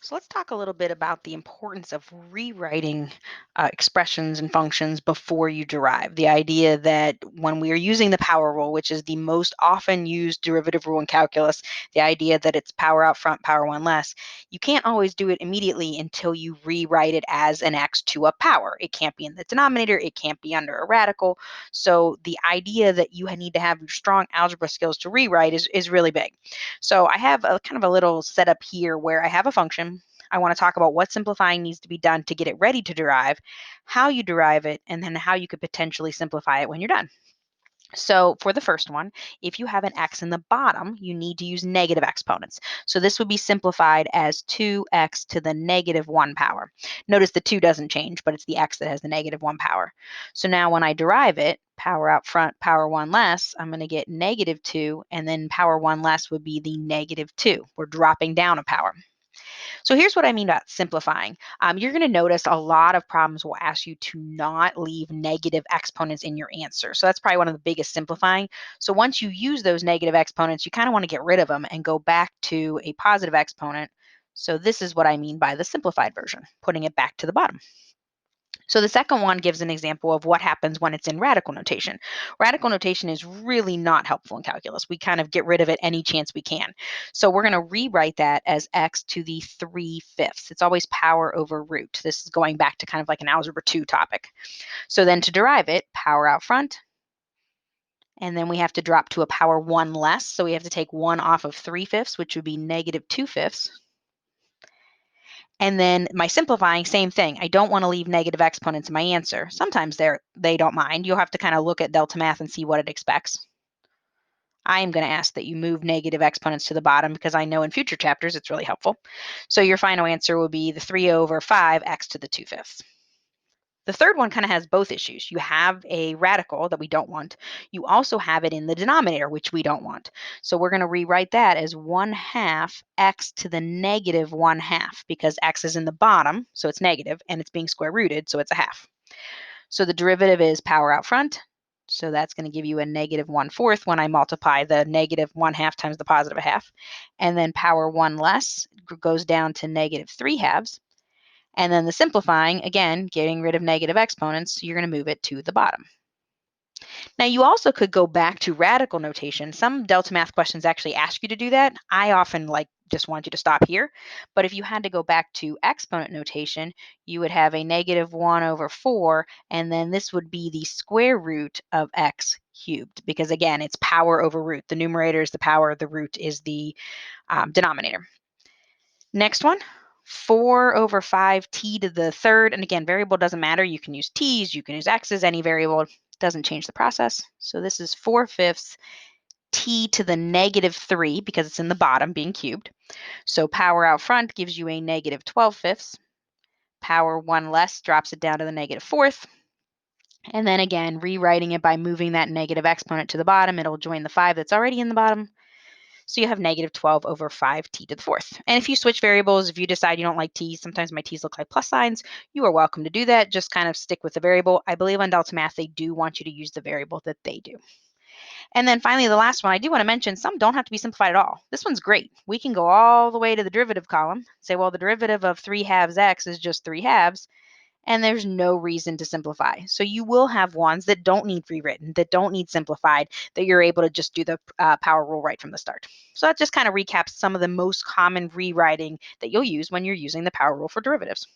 So let's talk a little bit about the importance of rewriting expressions and functions before you derive. The idea that when we are using the power rule, which is the most often used derivative rule in calculus, the idea that it's power out front, power one less, you can't always do it immediately until you rewrite it as an x to a power. It can't be in the denominator, it can't be under a radical. So the idea that you need to have strong algebra skills to rewrite is really big. So I have a kind of a little setup here where I have a function. I want to talk about what simplifying needs to be done to get it ready to derive, how you derive it, and then how you could potentially simplify it when you're done. So for the first one, if you have an x in the bottom, you need to use negative exponents. So this would be simplified as 2x to the negative 1 power. Notice the 2 doesn't change, but it's the x that has the negative 1 power. So now when I derive it, power out front, power 1 less, I'm going to get negative 2, and then power 1 less would be the negative 2. We're dropping down a power. So here's what I mean about simplifying. You're going to notice a lot of problems will ask you to not leave negative exponents in your answer. So that's probably one of the biggest simplifying. So once you use those negative exponents, you kind of want to get rid of them and go back to a positive exponent. So this is what I mean by the simplified version, putting it back to the bottom. So the second one gives an example of what happens when it's in radical notation. Radical notation is really not helpful in calculus. We kind of get rid of it any chance we can. So we're going to rewrite that as x to the 3/5. It's always power over root. This is going back to kind of like an algebra 2 topic. So then to derive it, power out front, and then we have to drop to a power 1 less. So we have to take 1 off of 3/5, which would be negative 2/5. And then my simplifying, same thing. I don't want to leave negative exponents in my answer. Sometimes they don't mind. You'll have to kind of look at delta math and see what it expects. I am going to ask that you move negative exponents to the bottom because I know in future chapters it's really helpful. So your final answer will be the 3/5 x to the 2/5. The third one kind of has both issues. You have a radical that we don't want. You also have it in the denominator, which we don't want. So we're going to rewrite that as 1/2 x to the negative 1/2 because x is in the bottom, so it's negative, and it's being square rooted, so it's a half. So the derivative is power out front. So that's going to give you a negative 1/4 when I multiply the negative 1/2 times the positive a half. And then power 1 less goes down to negative 3/2. And then the simplifying, again, getting rid of negative exponents, you're going to move it to the bottom. Now, you also could go back to radical notation. Some delta math questions actually ask you to do that. I often just want you to stop here. But if you had to go back to exponent notation, you would have a negative 1/4, and then this would be the square root of x cubed, because again, it's power over root. The numerator is the power, the root is the denominator. Next one, 4/5 t to the third. And again, variable doesn't matter. You can use t's, you can use x's, any variable. Doesn't change the process. So this is 4/5 t to the negative 3 because it's in the bottom being cubed. So power out front gives you a negative 12/5. Power 1 less drops it down to the negative 4th. And then again, rewriting it by moving that negative exponent to the bottom, it'll join the 5 that's already in the bottom. So you have negative 12/5 t to the fourth. And if you switch variables, if you decide you don't like t's, sometimes my t's look like plus signs, you are welcome to do that. Just kind of stick with the variable. I believe on delta math, they do want you to use the variable that they do. And then finally, the last one, I do want to mention some don't have to be simplified at all. This one's great. We can go all the way to the derivative column, say, well, the derivative of 3/2 x is just 3/2, and there's no reason to simplify. So you will have ones that don't need rewritten, that don't need simplified, that you're able to just do the power rule right from the start. So that just kind of recaps some of the most common rewriting that you'll use when you're using the power rule for derivatives.